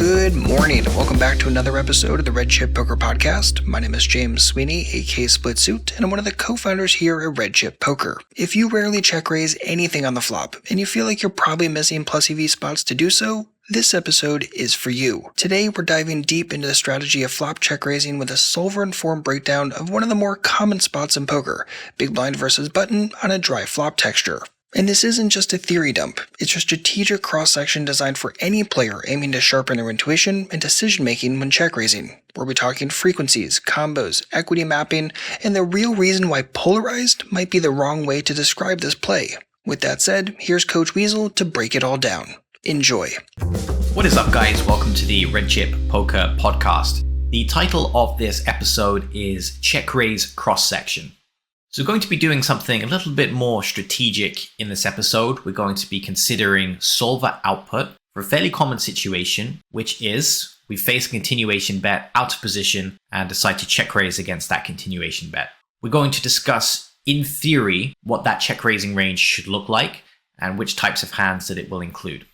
Good morning, and welcome back to another episode of the Red Chip Poker Podcast. My name is James Sweeney, aka Split Suit, and I'm one of the co-founders here at Red Chip Poker. If you rarely check raise anything on the flop, and you feel like you're probably missing plus EV spots to do so, this episode is for you. Today, we're diving deep into the strategy of flop check raising with a solver-informed breakdown of one of the more common spots in poker, big blind versus button on a dry flop texture. And this isn't just a theory dump, it's a strategic cross-section designed for any player aiming to sharpen their intuition and decision-making when check raising. We'll be talking frequencies, combos, equity mapping, and the real reason why polarized might be the wrong way to describe this play. With that said, here's Coach Weasel to break it all down. Enjoy. What is up, guys? Welcome to the Red Chip Poker Podcast. The title of this episode is Check Raise Cross-Section. So we're going to be doing something a little bit more strategic in this episode. We're going to be considering solver output for a fairly common situation, which is we face a continuation bet out of position and decide to check raise against that continuation bet. We're going to discuss, in theory, what that check raising range should look like and which types of hands that it will include.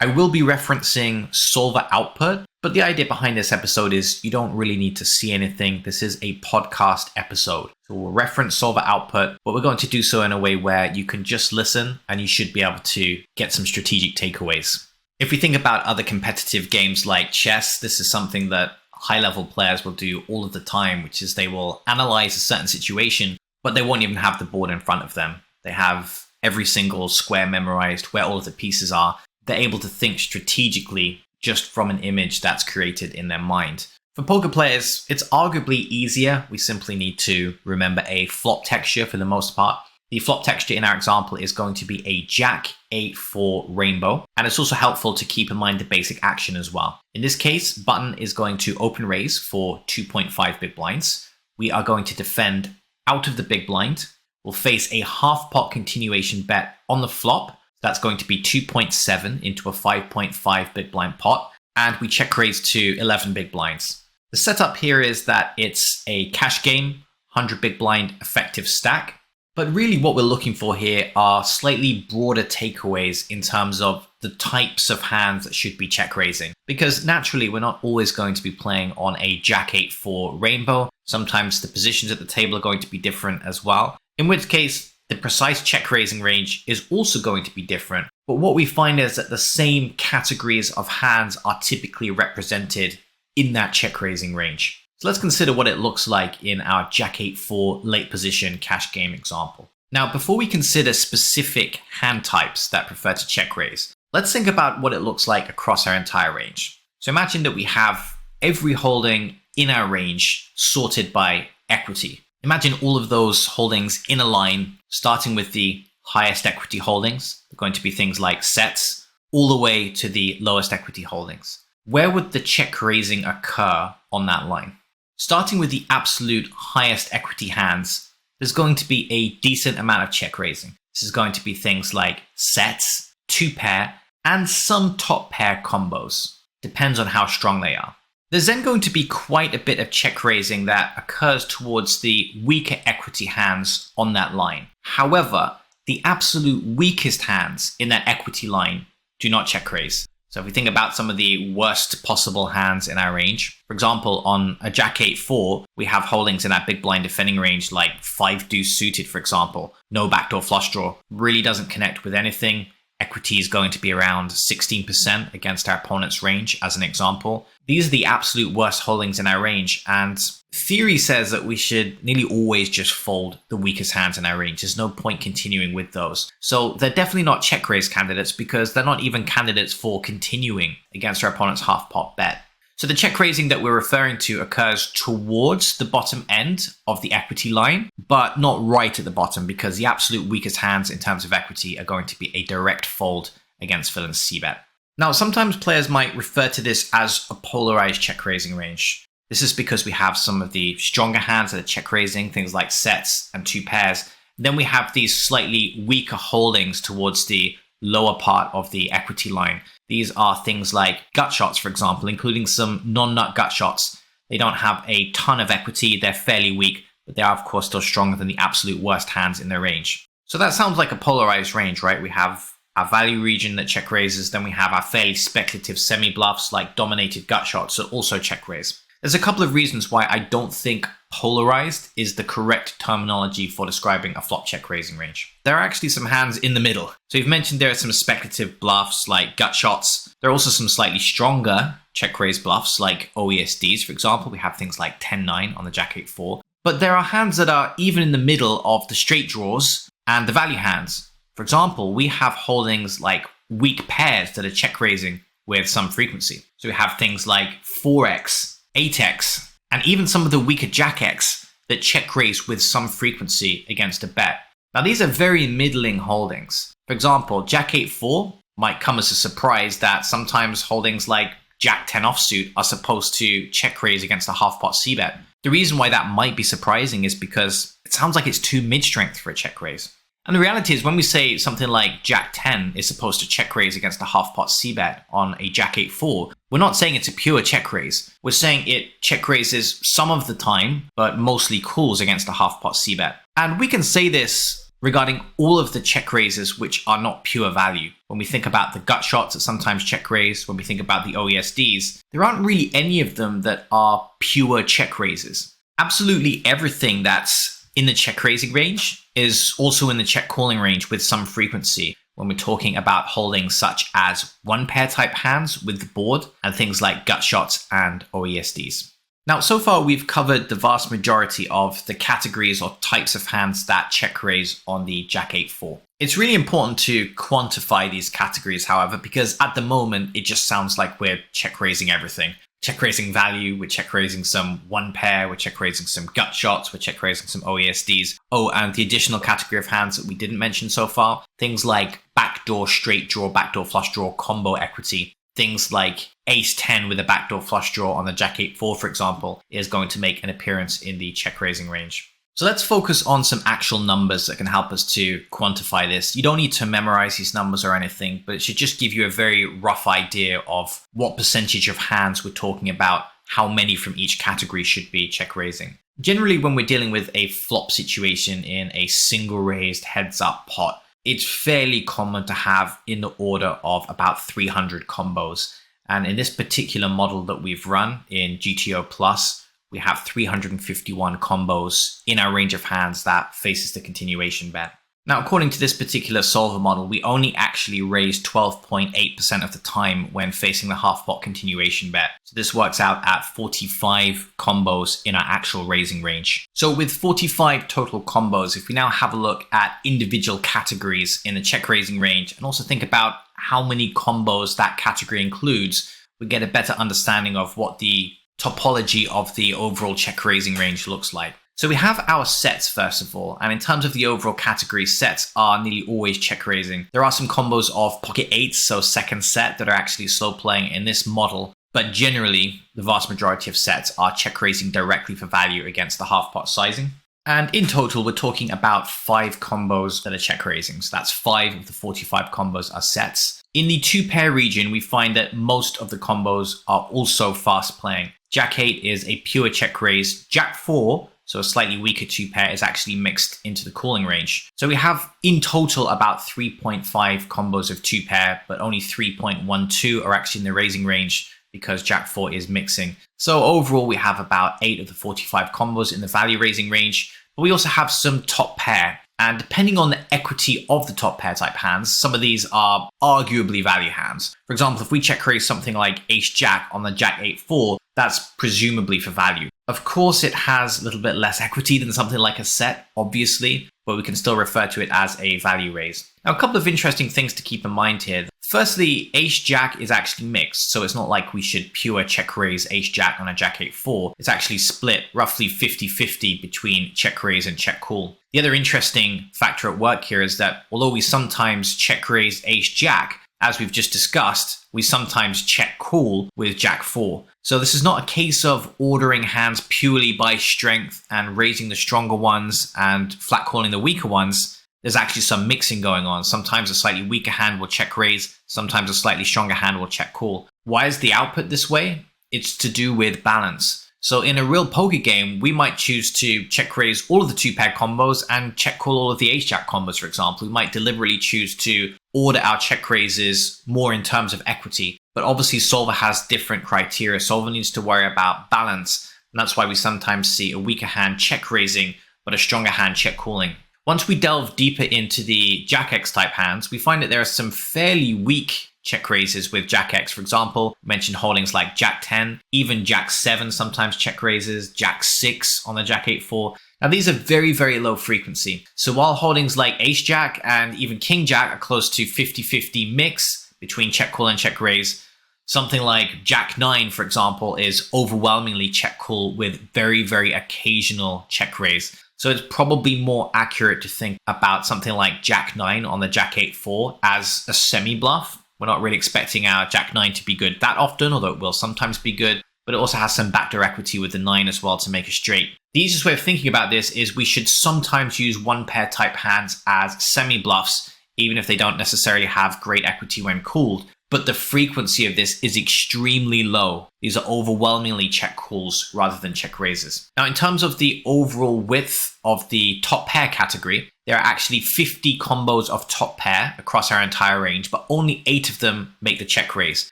I will be referencing solver output, but the idea behind this episode is you don't really need to see anything. This is a podcast episode. So we'll reference solver output, but we're going to do so in a way where you can just listen and you should be able to get some strategic takeaways. If we think about other competitive games like chess, this is something that high-level players will do all of the time, which is they will analyze a certain situation, but they won't even have the board in front of them. They have every single square memorized, where all of the pieces are. They're able to think strategically just from an image that's created in their mind. For poker players, it's arguably easier. We simply need to remember a flop texture for the most part. The flop texture in our example is going to be a Jack 8-4 rainbow. And it's also helpful to keep in mind the basic action as well. In this case, button is going to open raise for 2.5 big blinds. We are going to defend out of the big blind. We'll face a half pot continuation bet on the flop. That's going to be 2.7 into a 5.5 big blind pot. And we check raise to 11 big blinds. The setup here is that it's a cash game, 100 big blind effective stack. But really what we're looking for here are slightly broader takeaways in terms of the types of hands that should be check raising. Because naturally, we're not always going to be playing on a Jack 8-4 rainbow. Sometimes the positions at the table are going to be different as well. In which case, the precise check raising range is also going to be different. But what we find is that the same categories of hands are typically represented in that check raising range. So let's consider what it looks like in our Jack 8-4 late position cash game example. Now, before we consider specific hand types that prefer to check raise, let's think about what it looks like across our entire range. So imagine that we have every holding in our range sorted by equity. Imagine all of those holdings in a line, starting with the highest equity holdings. They're going to be things like sets, all the way to the lowest equity holdings. Where would the check raising occur on that line? Starting with the absolute highest equity hands, there's going to be a decent amount of check raising. This is going to be things like sets, two pair, and some top pair combos. Depends on how strong they are. There's then going to be quite a bit of check raising that occurs towards the weaker equity hands on that line. However, the absolute weakest hands in that equity line do not check raise. So if we think about some of the worst possible hands in our range, for example, on a Jack 8-4, we have holdings in that big blind defending range like 5 deuce suited, for example. No backdoor flush draw, really doesn't connect with anything. Equity is going to be around 16% against our opponent's range, as an example. These are the absolute worst holdings in our range, and theory says that we should nearly always just fold the weakest hands in our range. There's no point continuing with those. So they're definitely not check raise candidates because they're not even candidates for continuing against our opponent's half pot bet. So the check raising that we're referring to occurs towards the bottom end of the equity line, but not right at the bottom because the absolute weakest hands in terms of equity are going to be a direct fold against villain's c-bet. Now, sometimes players might refer to this as a polarized check raising range. This is because we have some of the stronger hands that are check raising, things like sets and two pairs. Then we have these slightly weaker holdings towards the lower part of the equity line. These are things like Gutshots, for example, including some non-nut Gutshots. They don't have a ton of equity, they're fairly weak, but they are of course still stronger than the absolute worst hands in their range. So that sounds like a polarized range, right? We have our value region that check raises. Then we have our fairly speculative semi-bluffs like dominated gutshots that also check raise. There's a couple of reasons why I don't think polarized is the correct terminology for describing a flop check raising range. There are actually some hands in the middle. So you've mentioned there are some speculative bluffs like gutshots. There are also some slightly stronger check raise bluffs like OESDs, for example. We have things like 10-9 on the Jack-8-4. But there are hands that are even in the middle of the straight draws and the value hands. For example, we have holdings like weak pairs that are check raising with some frequency. So we have things like 4x, 8x, and even some of the weaker Jack-X that check raise with some frequency against a bet. Now these are very middling holdings. For example, Jack-8-4 might come as a surprise that sometimes holdings like Jack-10 offsuit are supposed to check raise against a half-pot c-bet. The reason why that might be surprising is because it sounds like it's too mid-strength for a check raise. And the reality is when we say something like Jack-10 is supposed to check raise against a half-pot c-bet on a Jack-8-4, we're not saying it's a pure check raise. We're saying it check raises some of the time, but mostly calls against a half-pot c-bet. And we can say this regarding all of the check raises which are not pure value. When we think about the gutshots that sometimes check raise, when we think about the OESDs, there aren't really any of them that are pure check raises. Absolutely everything that's in the check raising range is also in the check calling range with some frequency when we're talking about holdings such as one pair type hands with the board and things like gutshots and OESDs. Now, so far we've covered the vast majority of the categories or types of hands that check raise on the Jack-8-4. It's really important to quantify these categories, however, because at the moment it just sounds like we're check raising everything. Check raising value, we're check raising some one pair, we're check raising some gutshots, we're check raising some OESDs. Oh, and the additional category of hands that we didn't mention so far, things like backdoor straight draw, backdoor flush draw, combo equity. Things like ace-10 with a backdoor flush draw on the Jack-8-4, for example, is going to make an appearance in the check raising range. So let's focus on some actual numbers that can help us to quantify this. You don't need to memorize these numbers or anything, but it should just give you a very rough idea of what percentage of hands we're talking about, how many from each category should be check raising. Generally, when we're dealing with a flop situation in a single raised heads up pot, it's fairly common to have in the order of about 300 combos. And in this particular model that we've run in GTO Plus, we have 351 combos in our range of hands that faces the continuation bet. Now, according to this particular solver model, we only actually raise 12.8% of the time when facing the half pot continuation bet. So this works out at 45 combos in our actual raising range. So with 45 total combos, if we now have a look at individual categories in the check raising range and also think about how many combos that category includes, we get a better understanding of what the topology of the overall check raising range looks like. So we have our sets first of all, and in terms of the overall category, sets are nearly always check raising. There are some combos of pocket eights, so second set, that are actually slow playing in this model, but generally the vast majority of sets are check raising directly for value against the half pot sizing. And in total, we're talking about 5 combos that are check raising. So that's 5 of the 45 combos are sets. In the 2-pair region, we find that most of the combos are also fast playing. Jack-8 is a pure check raise. Jack-4, so a slightly weaker 2-pair, is actually mixed into the calling range. So we have in total about 3.5 combos of 2-pair, but only 3.12 are actually in the raising range because Jack-4 is mixing. So overall, we have about 8 of the 45 combos in the value raising range, but we also have some top pair. And depending on the equity of the top pair type hands, some of these are arguably value hands. For example, if we check raise something like Ace-Jack on the Jack-8-4, that's presumably for value. Of course, it has a little bit less equity than something like a set, obviously, but we can still refer to it as a value raise. Now, a couple of interesting things to keep in mind here. Firstly, Ace-Jack is actually mixed, so it's not like we should pure check raise Ace-Jack on a Jack-8-4. It's actually split roughly 50-50 between check raise and check call. The other interesting factor at work here is that although we sometimes check raise Ace-Jack, as we've just discussed, we sometimes check call with Jack-4. So this is not a case of ordering hands purely by strength and raising the stronger ones and flat calling the weaker ones. There's actually some mixing going on. Sometimes a slightly weaker hand will check raise, sometimes a slightly stronger hand will check call. Why is the output this way? It's to do with balance. So in a real poker game, we might choose to check raise all of the 2-pair combos and check call all of the Ace-Jack combos, for example. We might deliberately choose to order our check raises more in terms of equity. But obviously solver has different criteria. Solver needs to worry about balance. And that's why we sometimes see a weaker hand check raising, but a stronger hand check calling. Once we delve deeper into the Jack X type hands, we find that there are some fairly weak check raises with Jack X. For example, I mentioned holdings like Jack 10, even Jack 7 sometimes check raises, Jack 6 on the Jack 8-4. Now these are very, very low frequency. So while holdings like Ace Jack and even King Jack are close to 50-50 mix between check call and check raise, something like Jack 9, for example, is overwhelmingly check call with very, very occasional check raise. So it's probably more accurate to think about something like Jack 9 on the Jack 8-4 as a semi-bluff. We're not really expecting our Jack 9 to be good that often, although it will sometimes be good, but it also has some backdoor equity with the 9 as well to make a straight. The easiest way of thinking about this is we should sometimes use one pair type hands as semi-bluffs, even if they don't necessarily have great equity when cooled. But the frequency of this is extremely low. These are overwhelmingly check calls rather than check raises. Now, in terms of the overall width of the top pair category, there are actually 50 combos of top pair across our entire range, but only 8 of them make the check raise.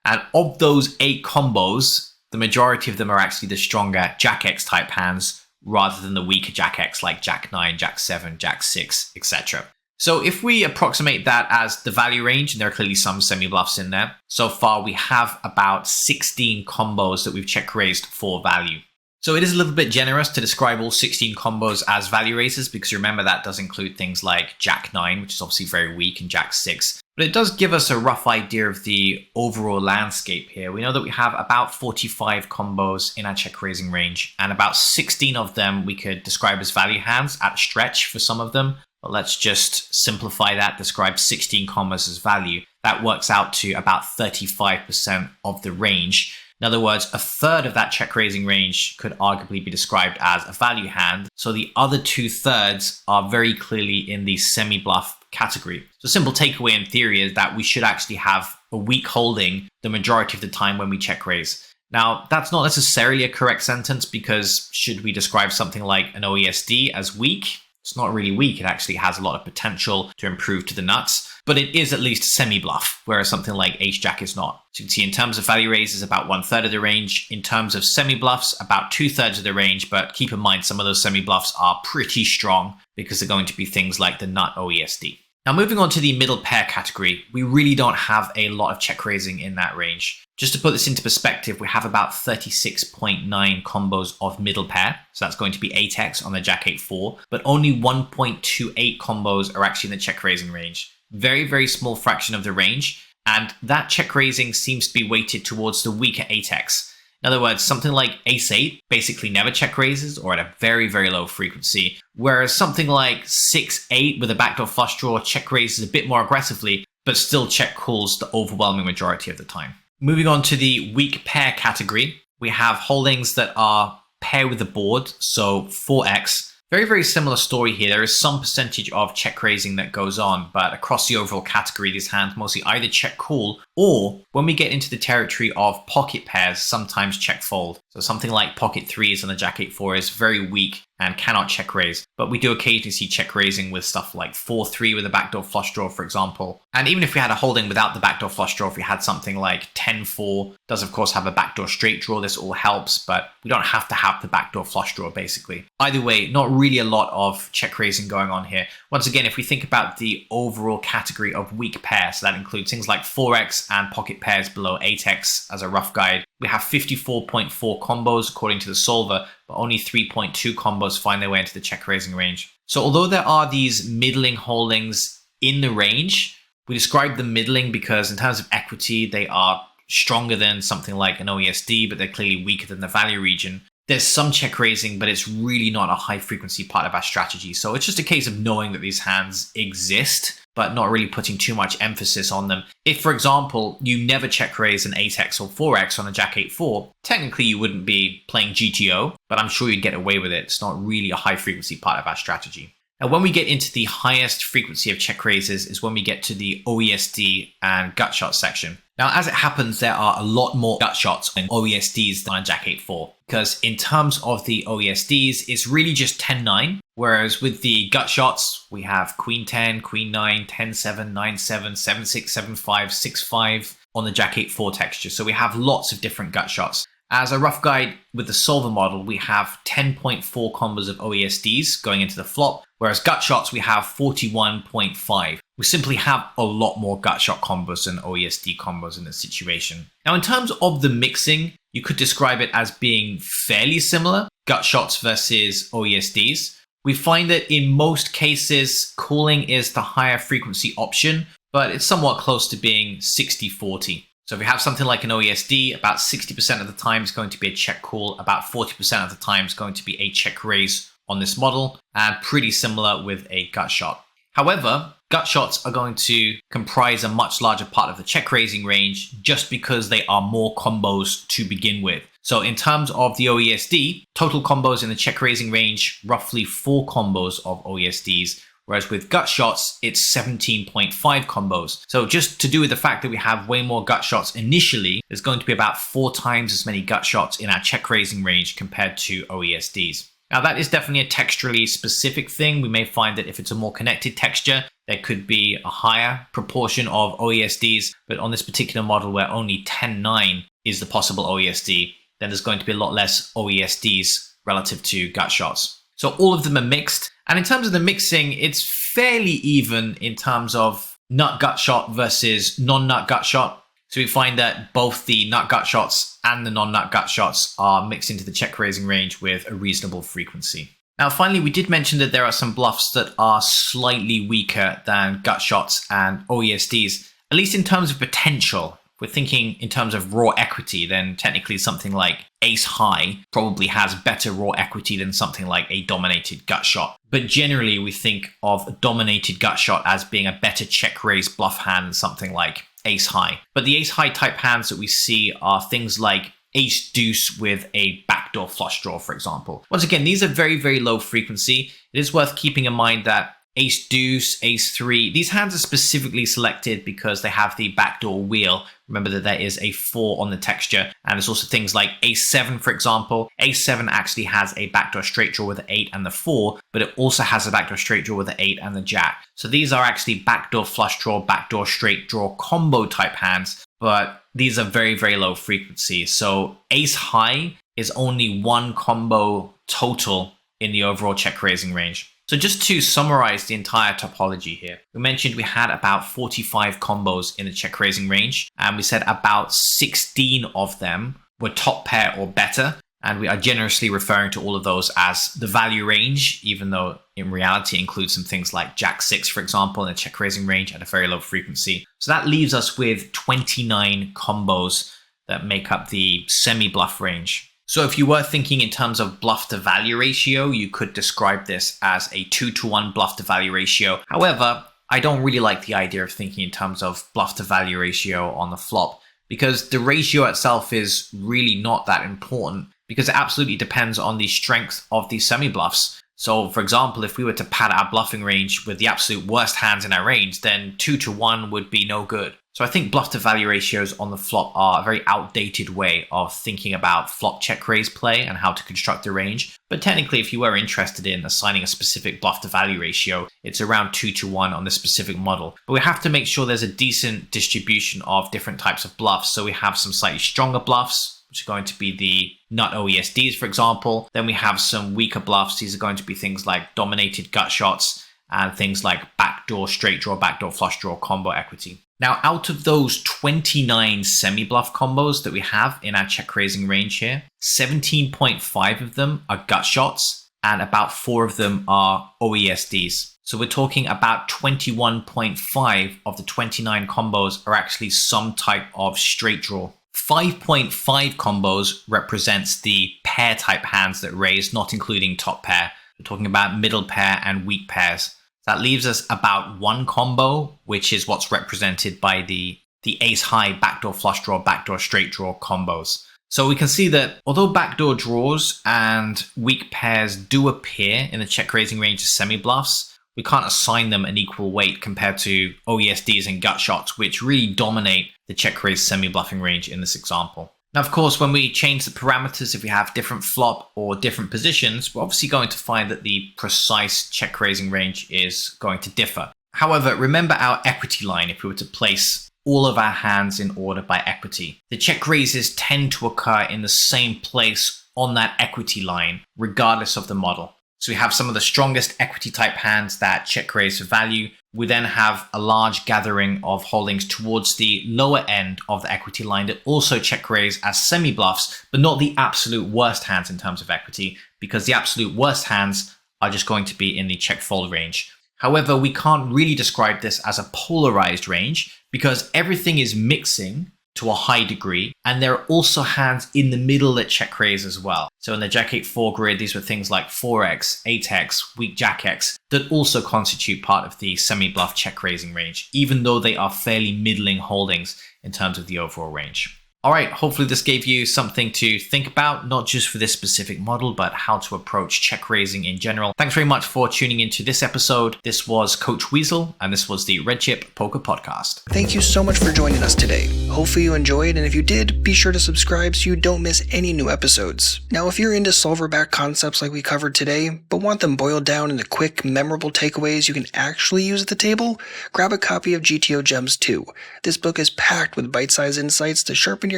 And of those 8 combos, the majority of them are actually the stronger Jack X type hands rather than the weaker Jack X like Jack 9, Jack 7, Jack 6, etc. So if we approximate that as the value range, and there are clearly some semi-bluffs in there, so far we have about 16 combos that we've check raised for value. So it is a little bit generous to describe all 16 combos as value raises, because remember that does include things like Jack 9, which is obviously very weak, and Jack 6. But it does give us a rough idea of the overall landscape here. We know that we have about 45 combos in our check raising range, and about 16 of them we could describe as value hands at stretch for some of them. But let's just simplify that, describe 16 combos as value. That works out to about 35% of the range. In other words, a third of that check raising range could arguably be described as a value hand. So the other 2/3 are very clearly in the semi-bluff category. So simple takeaway in theory is that we should actually have a weak holding the majority of the time when we check raise. Now, that's not necessarily a correct sentence, because should we describe something like an OESD as weak? It's not really weak. It actually has a lot of potential to improve to the nuts, but it is at least semi-bluff, whereas something like Ace Jack is not. So you can see in terms of value raises, about 1/3 of the range. In terms of semi-bluffs, about 2/3 of the range, but keep in mind some of those semi-bluffs are pretty strong because they're going to be things like the nut OESD. Now, moving on to the middle pair category, we really don't have a lot of check raising in that range. Just to put this into perspective, we have about 36.9 combos of middle pair. So that's going to be 8x on the Jack 8-4, but only 1.28 combos are actually in the check raising range. Very, very small fraction of the range. And that check raising seems to be weighted towards the weaker 8x. In other words, something like Ace 8 basically never check raises or at a very, very low frequency, whereas something like 6-8 with a backdoor flush draw check raises a bit more aggressively, but still check calls the overwhelming majority of the time. Moving on to the weak pair category, we have holdings that are pair with the board, so 4x. Very, very similar story here. There is some percentage of check raising that goes on, but across the overall category, these hands mostly either check call, or when we get into the territory of pocket pairs, sometimes check fold. So something like pocket 3s on the Jack 8-4 is very weak and cannot check raise, but we do occasionally see check raising with stuff like 4-3 with a backdoor flush draw, for example. And even if we had a holding without the backdoor flush draw, if we had something like 10-4, does of course have a backdoor straight draw, this all helps, but we don't have to have the backdoor flush draw basically. Either way, not really a lot of check raising going on here. Once again, if we think about the overall category of weak pair, so that includes things like 4x and pocket pairs below 8x as a rough guide, we have 54.4 combos according to the solver, but only 3.2 combos find their way into the check raising range. So although there are these middling holdings in the range, we describe them middling because in terms of equity, they are stronger than something like an OESD, but they're clearly weaker than the value region. There's some check raising, but it's really not a high frequency part of our strategy. So it's just a case of knowing that these hands exist, but not really putting too much emphasis on them. If, for example, you never check raise an 8x or 4x on a Jack 8-4, technically you wouldn't be playing GTO, but I'm sure you'd get away with it. It's not really a high frequency part of our strategy. Now, when we get into the highest frequency of check raises is when we get to the OESD and gutshot section. Now, as it happens, there are a lot more gutshots and OESDs than on Jack 8-4, because in terms of the OESDs, it's really just 10-9, whereas with the gutshots, we have Queen 10, Queen 9, 10-7, 9-7, 7-6, 7-5, 6-5 on the Jack 8-4 texture. So we have lots of different gutshots. As a rough guide with the solver model, we have 10.4 combos of OESDs going into the flop, whereas gutshots, we have 41.5. We simply have a lot more gutshot combos than OESD combos in this situation. Now, in terms of the mixing, you could describe it as being fairly similar, gutshots versus OESDs. We find that in most cases, cooling is the higher frequency option, but it's somewhat close to being 60-40. So if we have something like an OESD, about 60% of the time is going to be a check call, about 40% of the time is going to be a check raise on this model, and pretty similar with a gutshot. However, gutshots are going to comprise a much larger part of the check raising range just because they are more combos to begin with. So in terms of the OESD, total combos in the check raising range, roughly 4 combos of OESDs, whereas with gutshots, it's 17.5 combos. So just to do with the fact that we have way more gutshots initially, there's going to be about 4 times as many gutshots in our check raising range compared to OESDs. Now that is definitely a texturally specific thing. We may find that if it's a more connected texture, there could be a higher proportion of OESDs, but on this particular model where only 10-9 is the possible OESD, then there's going to be a lot less OESDs relative to gutshots. So all of them are mixed. And in terms of the mixing, it's fairly even in terms of nut gutshot versus non-nut gutshot. So we find that both the nut gutshots and the non-nut gutshots are mixed into the check raising range with a reasonable frequency. Now, finally, we did mention that there are some bluffs that are slightly weaker than gutshots and OESDs, at least in terms of potential. If we're thinking in terms of raw equity, then technically something like ace high probably has better raw equity than something like a dominated gutshot. But generally, we think of a dominated gutshot as being a better check raise bluff hand than something like ace high. But the ace high type hands that we see are things like ace deuce with a backdoor flush draw, for example. Once again, these are very, very low frequency. It is worth keeping in mind that ace deuce, ace 3, these hands are specifically selected because they have the backdoor wheel. Remember that there is a 4 on the texture. And there's also things like ace 7, for example. Ace 7 actually has a backdoor straight draw with the 8 and the 4, but it also has a backdoor straight draw with the 8 and the jack. So these are actually backdoor flush draw, backdoor straight draw combo type hands, but these are very, very low frequency. So ace high is only 1 combo total in the overall check raising range. So just to summarize the entire topology here, we mentioned we had about 45 combos in the check raising range, and we said about 16 of them were top pair or better. And we are generously referring to all of those as the value range, even though in reality includes some things like Jack 6, for example, in the check raising range at a very low frequency. So that leaves us with 29 combos that make up the semi-bluff range. So if you were thinking in terms of bluff to value ratio, you could describe this as a 2-to-1 bluff to value ratio. However, I don't really like the idea of thinking in terms of bluff to value ratio on the flop, because the ratio itself is really not that important, because it absolutely depends on the strength of the semi-bluffs. So for example, if we were to pad our bluffing range with the absolute worst hands in our range, then 2-to-1 would be no good. So I think bluff to value ratios on the flop are a very outdated way of thinking about flop check raise play and how to construct a range. But technically, if you were interested in assigning a specific bluff to value ratio, it's around 2-to-1 on this specific model. But we have to make sure there's a decent distribution of different types of bluffs. So we have some slightly stronger bluffs, which are going to be the nut OESDs, for example. Then we have some weaker bluffs. These are going to be things like dominated gutshots and things like backdoor straight draw, backdoor flush draw combo equity. Now, out of those 29 semi-bluff combos that we have in our check raising range here, 17.5 of them are gutshots and about 4 of them are OESDs. So we're talking about 21.5 of the 29 combos are actually some type of straight draw. 5.5 combos represents the pair type hands that raise, not including top pair. We're talking about middle pair and weak pairs. That leaves us about 1 combo, which is what's represented by the ace high backdoor flush draw, backdoor straight draw combos. So we can see that although backdoor draws and weak pairs do appear in the check raising range as semi-bluffs, we can't assign them an equal weight compared to OESDs and Gutshots, which really dominate the check raise semi-bluffing range in this example. Now, of course, when we change the parameters, if we have different flop or different positions, we're obviously going to find that the precise check raising range is going to differ. However, remember our equity line if we were to place all of our hands in order by equity. The check raises tend to occur in the same place on that equity line, regardless of the model. So we have some of the strongest equity type hands that check raise for value. We then have a large gathering of holdings towards the lower end of the equity line that also check raise as semi-bluffs, but not the absolute worst hands in terms of equity, because the absolute worst hands are just going to be in the check fold range. However, we can't really describe this as a polarized range because everything is mixing to a high degree, and there are also hands in the middle that check raise as well. So in the Jack 8-4 grid, these were things like 4x, 8x, weak Jack X that also constitute part of the semi-bluff check raising range, even though they are fairly middling holdings in terms of the overall range. All right, hopefully this gave you something to think about, not just for this specific model, but how to approach check raising in general. Thanks very much for tuning into this episode. This was Coach Weasel, and this was the Red Chip Poker Podcast. Thank you so much for joining us today. Hopefully you enjoyed, and if you did, be sure to subscribe so you don't miss any new episodes. Now, if you're into solver-backed concepts like we covered today, but want them boiled down into quick, memorable takeaways you can actually use at the table, grab a copy of GTO Gems 2. This book is packed with bite-sized insights to sharpen your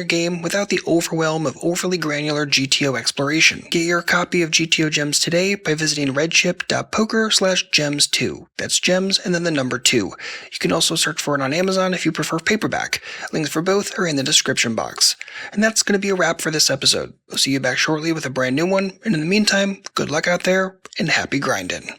game without the overwhelm of overly granular GTO exploration. Get your copy of GTO Gems today by visiting redchip.poker/gems2. That's gems and then the number 2. You can also search for it on Amazon if you prefer paperback. Links for both are in the description box. And that's going to be a wrap for this episode. We'll see you back shortly with a brand new one, and in the meantime, good luck out there and happy grinding.